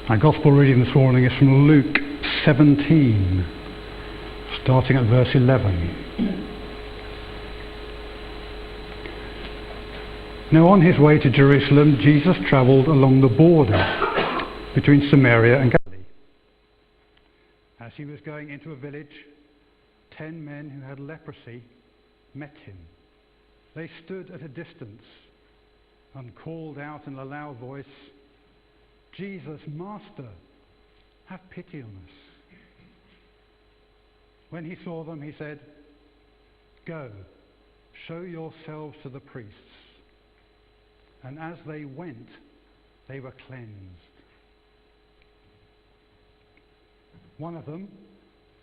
Our Gospel reading this morning is from Luke 17, starting at verse 11. Now on his way to Jerusalem, Jesus travelled along the border between Samaria and Galilee. As he was going into a village, 10 men who had leprosy met him. They stood at a distance and called out in a loud voice, "Jesus, Master, have pity on us." When he saw them, he said, "Go, show yourselves to the priests." And as they went, they were cleansed. One of them,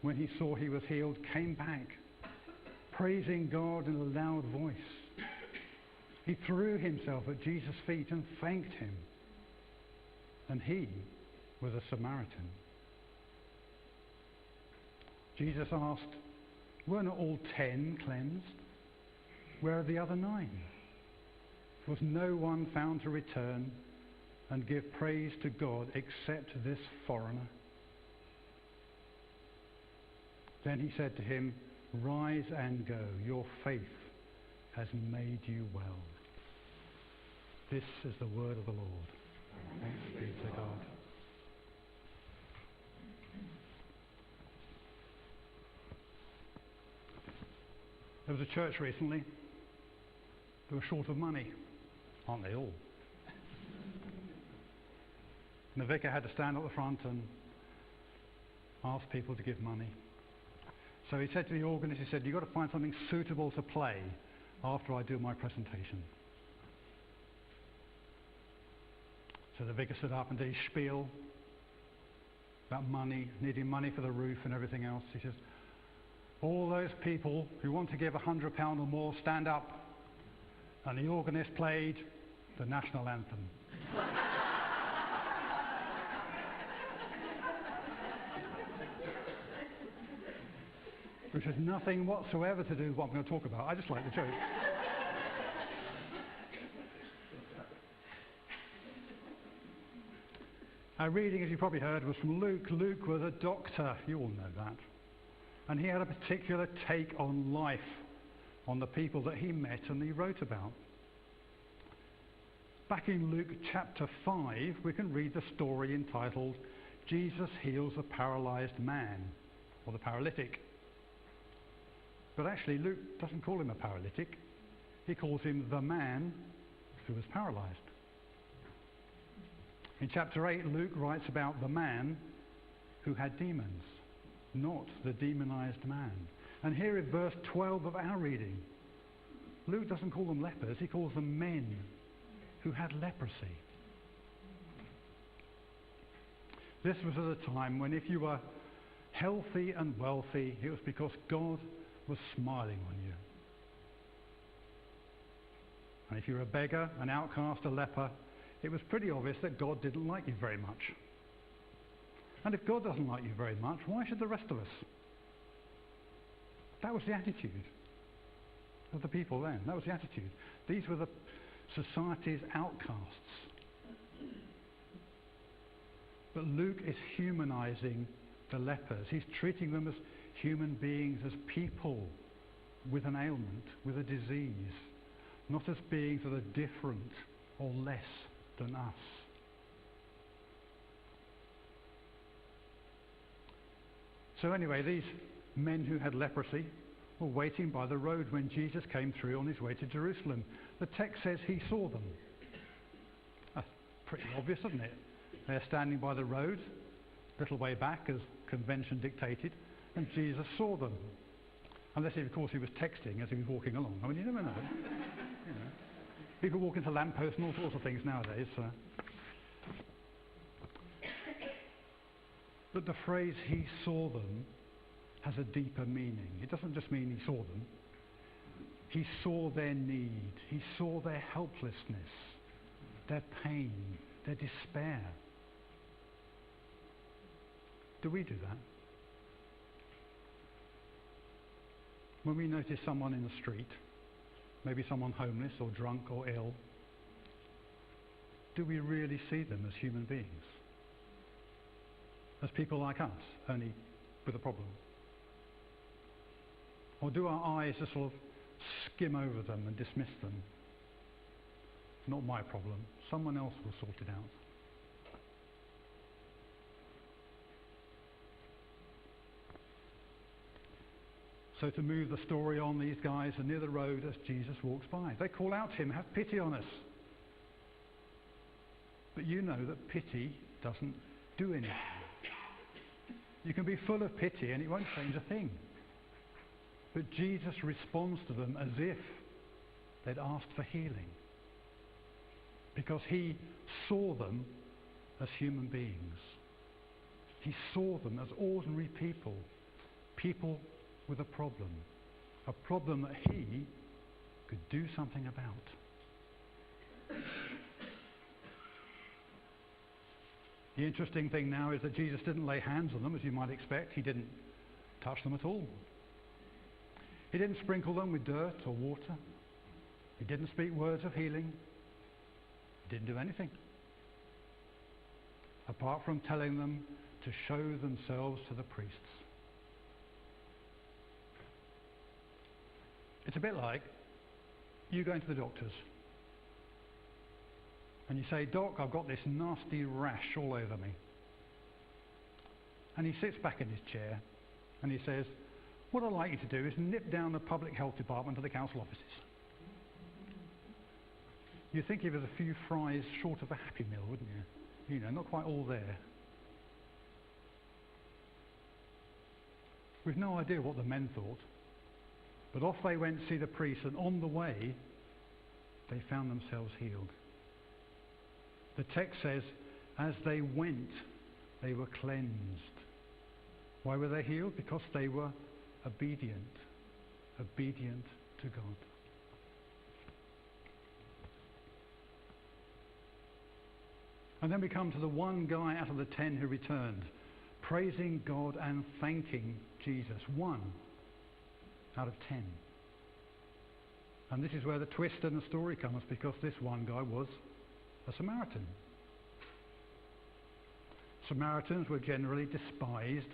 when he saw he was healed, came back, praising God in a loud voice. He threw himself at Jesus' feet and thanked him. And he was a Samaritan. Jesus asked, "Were not all 10 cleansed? Where are the other 9? Was no one found to return and give praise to God except this foreigner?" Then he said to him, "Rise and go. Your faith has made you well." This is the word of the Lord. Thanks be to God. There was a church recently. They were short of money. Aren't they all? And the vicar had to stand at the front and ask people to give money. So he said to the organist, he said, "You've got to find something suitable to play after I do my presentation." So the vicar stood up and did his spiel about money, needing money for the roof and everything else. He says, "All those people who want to give £100 or more, stand up." And the organist played the national anthem. Which has nothing whatsoever to do with what I'm going to talk about. I just like the joke. Our reading, as you probably heard, was from Luke. Luke was a doctor, you all know that. And he had a particular take on life, on the people that he met and he wrote about. Back in Luke chapter 5, we can read the story entitled, "Jesus Heals a Paralyzed Man," or the paralytic. But actually, Luke doesn't call him a paralytic. He calls him the man who was paralyzed. In chapter 8, Luke writes about the man who had demons, not the demonized man. And here in verse 12 of our reading, Luke doesn't call them lepers, he calls them men who had leprosy. This was at a time when if you were healthy and wealthy, it was because God was smiling on you. And if you were a beggar, an outcast, a leper, it was pretty obvious that God didn't like you very much. And if God doesn't like you very much, why should the rest of us? That was the attitude of the people then. That was the attitude. These were the society's outcasts. But Luke is humanizing the lepers. He's treating them as human beings, as people with an ailment, with a disease, not as beings that are different or less than us. So anyway, these men who had leprosy were waiting by the road when Jesus came through on his way to Jerusalem. The text says he saw them. That's pretty obvious, isn't it? They're standing by the road, a little way back as convention dictated, and Jesus saw them. Unless, of course, he was texting as he was walking along. I mean, you never know. You know. People walk into lampposts and all sorts of things nowadays. But the phrase "he saw them" has a deeper meaning. It doesn't just mean he saw them. He saw their need. He saw their helplessness, their pain, their despair. Do we do that? When we notice someone in the street, maybe someone homeless or drunk or ill, do we really see them as human beings? as people like us, only with a problem? Or do our eyes just sort of skim over them and dismiss them? Not my problem. Someone else will sort it out. So to move the story on, these guys are near the road as Jesus walks by. They call out to him, "Have pity on us." But you know that pity doesn't do anything. You can be full of pity and it won't change a thing. But Jesus responds to them as if they'd asked for healing, because he saw them as human beings. He saw them as ordinary people, people with a problem that he could do something about. The interesting thing now is that Jesus didn't lay hands on them, as you might expect. He didn't touch them at all. He didn't sprinkle them with dirt or water. He didn't speak words of healing. He didn't do anything, apart from telling them to show themselves to the priests. It's a bit like you going to the doctor's and you say, "Doc, I've got this nasty rash all over me." And he sits back in his chair and he says, "What I'd like you to do is nip down the public health department to the council offices." You'd think he was a few fries short of a Happy Meal, wouldn't you? You know, not quite all there. We've no idea what the men thought. But off they went to see the priest, and on the way, they found themselves healed. The text says, as they went, they were cleansed. Why were they healed? Because they were obedient to God. And then we come to the one guy out of the 10 who returned, praising God and thanking Jesus. 1 out of 10. And this is where the twist in the story comes, because this one guy was a Samaritan. Samaritans were generally despised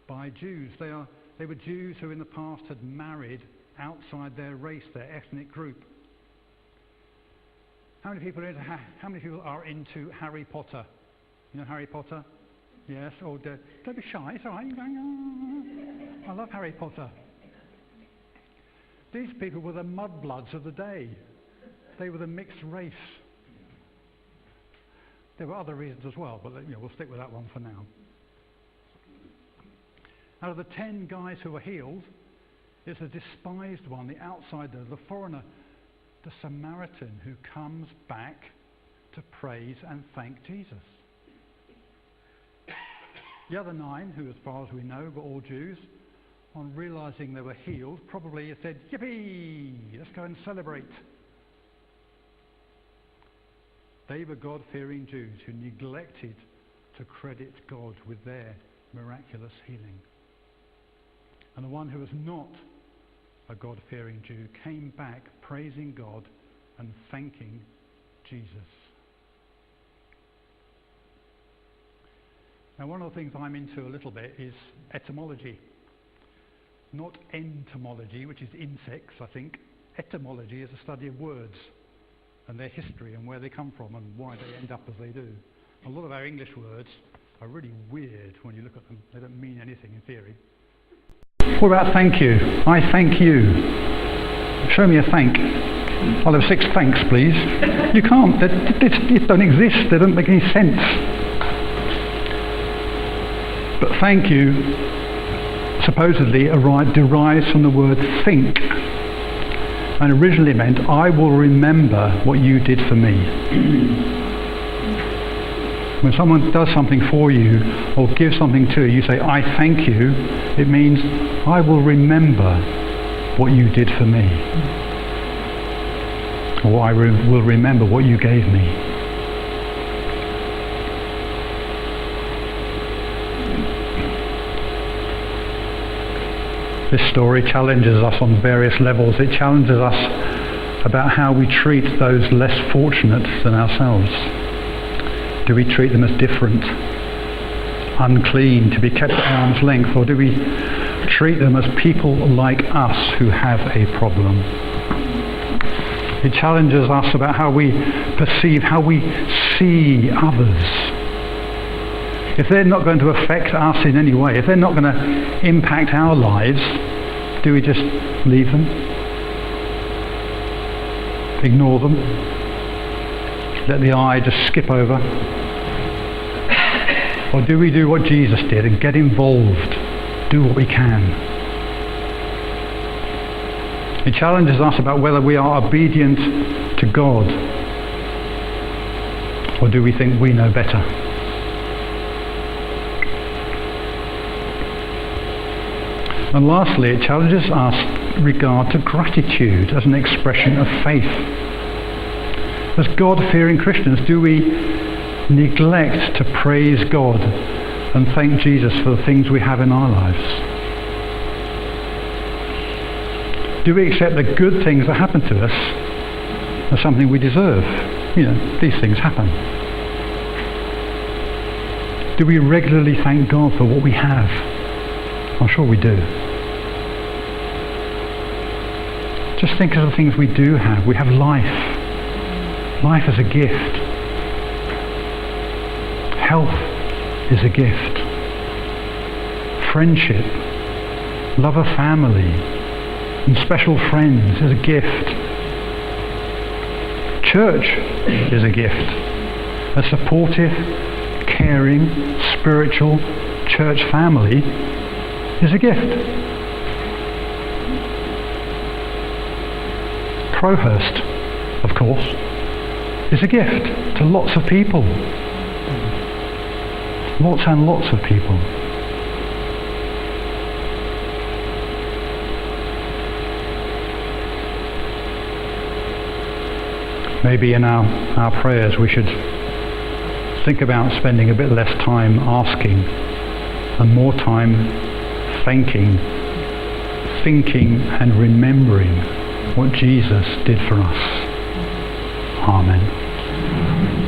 by Jews. They were Jews who in the past had married outside their race, their ethnic group. How many people are into Harry Potter? You know Harry Potter? Yes? Oh, don't be shy, it's all right. I love Harry Potter. These people were the mudbloods of the day. They were the mixed race. There were other reasons as well, but we'll stick with that one for now. Out of the 10 guys who were healed, it's the despised one, the outsider, the foreigner, the Samaritan who comes back to praise and thank Jesus. The other 9, who as far as we know were all Jews, on realizing they were healed, probably said, "Yippee! Let's go and celebrate." They were God-fearing Jews who neglected to credit God with their miraculous healing. And the one who was not a God-fearing Jew came back praising God and thanking Jesus. Now, one of the things I'm into a little bit is etymology. Not entomology, which is insects, I think. Etymology is a study of words and their history and where they come from and why they end up as they do. A lot of our English words are really weird when you look at them. They don't mean anything in theory. What about thank you? I thank you. Show me a thank. I'll have 6 thanks, please. You can't. They don't exist. They don't make any sense. But thank you supposedly derives from the word think, and originally meant, I will remember what you did for me. When someone does something for you or gives something to you, you say, I thank you, it means, I will remember what you did for me. Or I will remember what you gave me. This story challenges us on various levels. It challenges us about how we treat those less fortunate than ourselves. Do we treat them as different? unclean, to be kept at arm's length, or do we treat them as people like us who have a problem? It challenges us about how we perceive, how we see others. If they're not going to affect us in any way, if they're not going to impact our lives, do we just leave them? Ignore them? Let the eye just skip over? Or do we do what Jesus did and get involved? Do what we can? It challenges us about whether we are obedient to God, or do we think we know better? And lastly, it challenges us in regard to gratitude as an expression of faith. As God-fearing Christians, do we neglect to praise God and thank Jesus for the things we have in our lives? Do we accept the good things that happen to us as something we deserve? You know, these things happen. Do we regularly thank God for what we have? I'm sure we do. Just think of the things we do have. We have life. Life is a gift. Health is a gift. Friendship, love of family, and special friends is a gift. Church is a gift. A supportive, caring, spiritual church family is a gift. Crowhurst, of course, is a gift to lots of people. Lots and lots of people. Maybe in our prayers we should think about spending a bit less time asking and more time thanking, thinking and remembering what Jesus did for us. Amen.